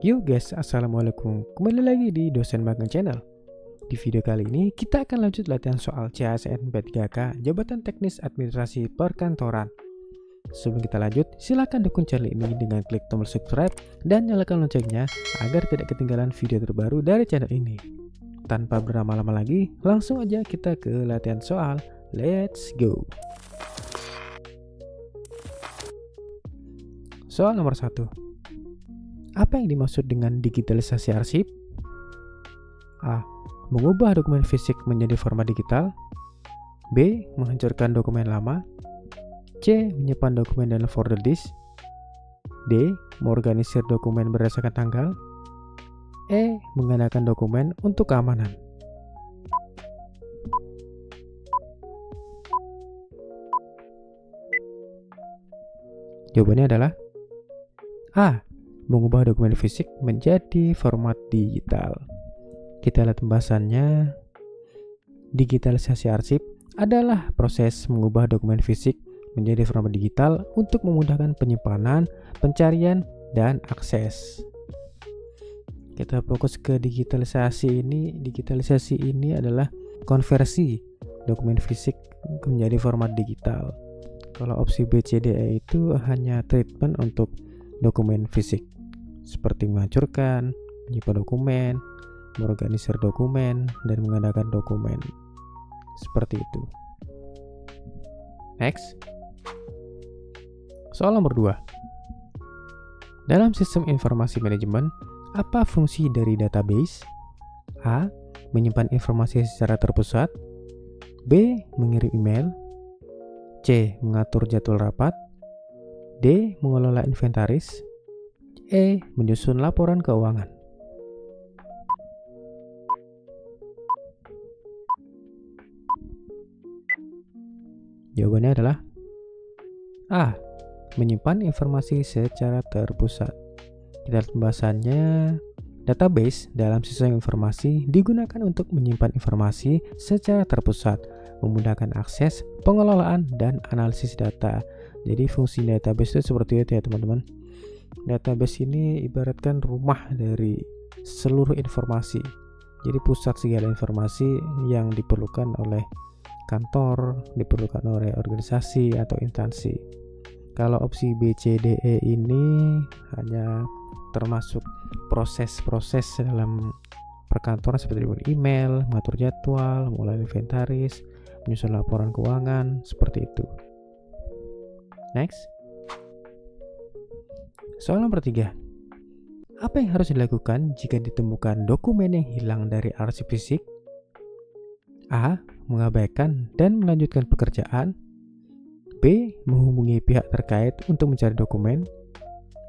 Yo guys, assalamualaikum. Kembali lagi di Dosen Magang Channel. Di video kali ini kita akan lanjut latihan soal CASN B3K Jabatan Teknis Administrasi Perkantoran. Sebelum kita lanjut, silakan dukung channel ini dengan klik tombol subscribe dan nyalakan loncengnya agar tidak ketinggalan video terbaru dari channel ini. Tanpa berlama-lama lagi, langsung aja kita ke latihan soal. Let's go. Soal nomor 1. Apa yang dimaksud dengan digitalisasi arsip? A. Mengubah dokumen fisik menjadi format digital. B. Menghancurkan dokumen lama. C. Menyimpan dokumen dalam folder disk. D. Mengorganisir dokumen berdasarkan tanggal. E. Menggunakan dokumen untuk keamanan. Jawabannya adalah A. Mengubah dokumen fisik menjadi format digital. Kita lihat pembahasannya. Digitalisasi arsip adalah proses mengubah dokumen fisik menjadi format digital untuk memudahkan penyimpanan, pencarian, dan akses. Kita fokus ke digitalisasi ini. Digitalisasi ini adalah konversi dokumen fisik menjadi format digital. Kalau opsi B, C, D, E itu hanya treatment untuk dokumen fisik, seperti menghancurkan, menyimpan dokumen, mengorganisir dokumen, dan menggunakan dokumen. Seperti itu. Next. Soal nomor 2. Dalam sistem informasi manajemen, apa fungsi dari database? A. Menyimpan informasi secara terpusat. B. Mengirim email. C. Mengatur jadwal rapat. D. Mengelola inventaris. E. Menyusun laporan keuangan. Jawabannya adalah A. Menyimpan informasi secara terpusat. Kita lihat pembahasannya. Database dalam sistem informasi digunakan untuk menyimpan informasi secara terpusat, memudahkan akses, pengelolaan, dan analisis data. Jadi fungsi database itu seperti itu ya teman-teman. Database ini ibaratkan rumah dari seluruh informasi. Jadi pusat segala informasi yang diperlukan oleh kantor, diperlukan oleh organisasi atau instansi. Kalau opsi B, C, D, E ini hanya termasuk proses-proses dalam perkantoran seperti email, mengatur jadwal, mengelola inventaris, menyusun laporan keuangan, seperti itu. Next. Soal nomor 3. Apa yang harus dilakukan jika ditemukan dokumen yang hilang dari arsip fisik? A. Mengabaikan dan melanjutkan pekerjaan. B. Menghubungi pihak terkait untuk mencari dokumen.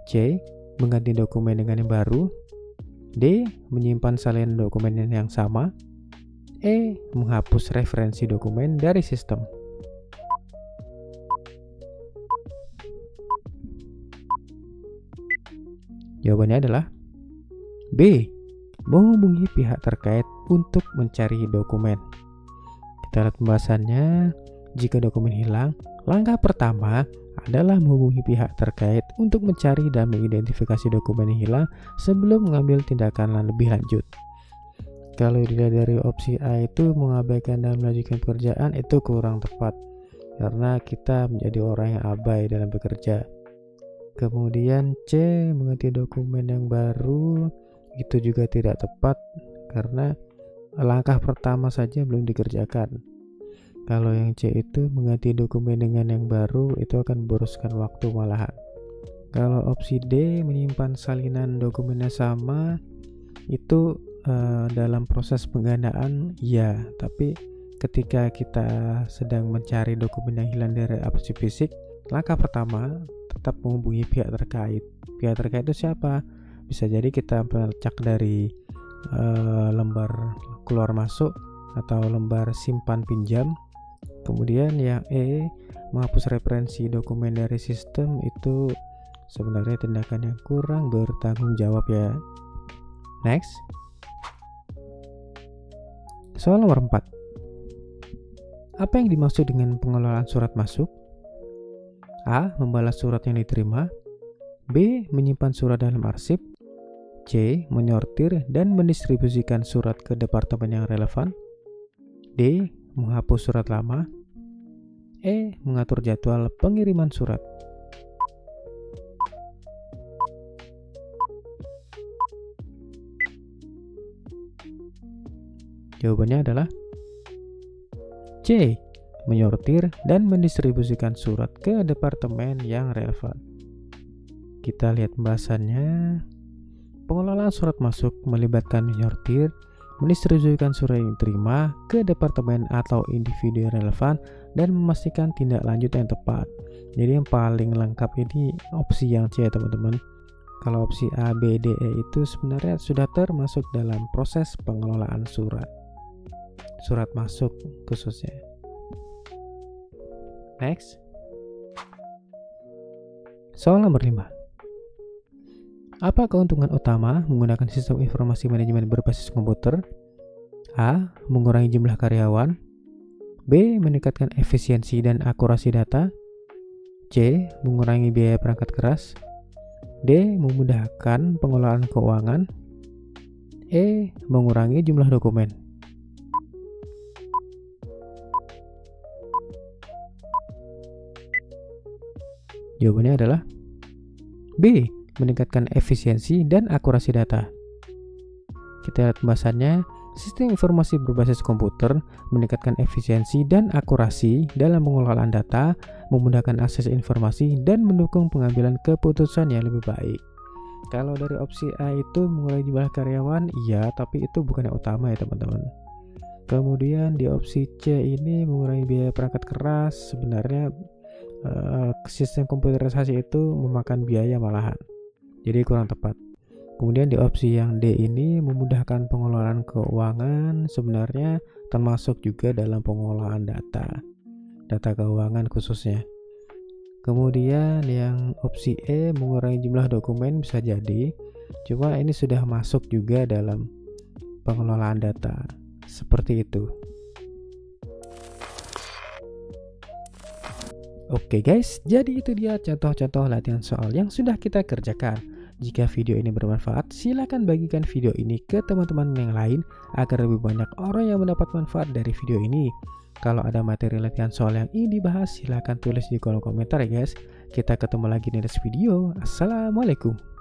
C. Mengganti dokumen dengan yang baru. D. Menyimpan salinan dokumen yang sama. E. Menghapus referensi dokumen dari sistem. Jawabannya adalah B. Menghubungi pihak terkait untuk mencari dokumen. Kita lihat pembahasannya. Jika dokumen hilang, langkah pertama adalah menghubungi pihak terkait untuk mencari dan mengidentifikasi dokumen yang hilang sebelum mengambil tindakan lebih lanjut. Kalau dilihat dari opsi A itu mengabaikan dan melanjutkan pekerjaan, itu kurang tepat karena kita menjadi orang yang abai dalam bekerja. Kemudian C. Mengganti dokumen yang baru, itu juga tidak tepat karena langkah pertama saja belum dikerjakan. Kalau yang C itu mengganti dokumen dengan yang baru, itu akan memboroskan waktu malahan. Kalau opsi D menyimpan salinan dokumennya sama, itu dalam proses penggandaan ya, tapi ketika kita sedang mencari dokumen yang hilang dari arsip fisik, langkah pertama tetap menghubungi pihak terkait. Pihak terkait itu siapa? Bisa jadi kita melacak dari lembar keluar masuk atau lembar simpan pinjam. Kemudian yang E, menghapus referensi dokumen dari sistem, itu sebenarnya tindakan yang kurang bertanggung jawab ya. Next. Soal nomor 4. Apa yang dimaksud dengan pengelolaan surat masuk? A. Membalas surat yang diterima. B. Menyimpan surat dalam arsip. C. Menyortir dan mendistribusikan surat ke departemen yang relevan. D. Menghapus surat lama. E. Mengatur jadwal pengiriman surat. Jawabannya adalah C. Menyortir dan mendistribusikan surat ke departemen yang relevan. Kita lihat pembahasannya. Pengelolaan surat masuk melibatkan menyortir, mendistribusikan surat yang diterima ke departemen atau individu yang relevan, dan memastikan tindak lanjut yang tepat. Jadi yang paling lengkap ini opsi yang C ya teman-teman. Kalau opsi A, B, D, E itu sebenarnya sudah termasuk dalam proses pengelolaan surat masuk khususnya. Next. Soal nomor 5. Apa keuntungan utama menggunakan sistem informasi manajemen berbasis komputer? A. Mengurangi jumlah karyawan. B. Meningkatkan efisiensi dan akurasi data. C. Mengurangi biaya perangkat keras. D. Memudahkan pengelolaan keuangan. E. Mengurangi jumlah dokumen. Jawabannya adalah B. Meningkatkan efisiensi dan akurasi data. Kita lihat pembahasannya. Sistem informasi berbasis komputer meningkatkan efisiensi dan akurasi dalam pengelolaan data, memudahkan akses informasi, dan mendukung pengambilan keputusan yang lebih baik. Kalau dari opsi A itu mengurangi jumlah karyawan, iya, tapi itu bukan yang utama ya teman-teman. Kemudian di opsi C ini mengurangi biaya perangkat keras, sebenarnya sistem komputerisasi itu memakan biaya malahan, jadi kurang tepat. Kemudian di opsi yang D ini memudahkan pengelolaan keuangan, sebenarnya termasuk juga dalam pengelolaan data keuangan khususnya. Kemudian yang opsi E mengurangi jumlah dokumen bisa jadi, cuma ini sudah masuk juga dalam pengelolaan data, seperti itu. Oke guys, jadi itu dia contoh-contoh latihan soal yang sudah kita kerjakan. Jika video ini bermanfaat, silakan bagikan video ini ke teman-teman yang lain agar lebih banyak orang yang mendapat manfaat dari video ini. Kalau ada materi latihan soal yang ingin dibahas, silakan tulis di kolom komentar ya guys. Kita ketemu lagi di next video. Assalamualaikum.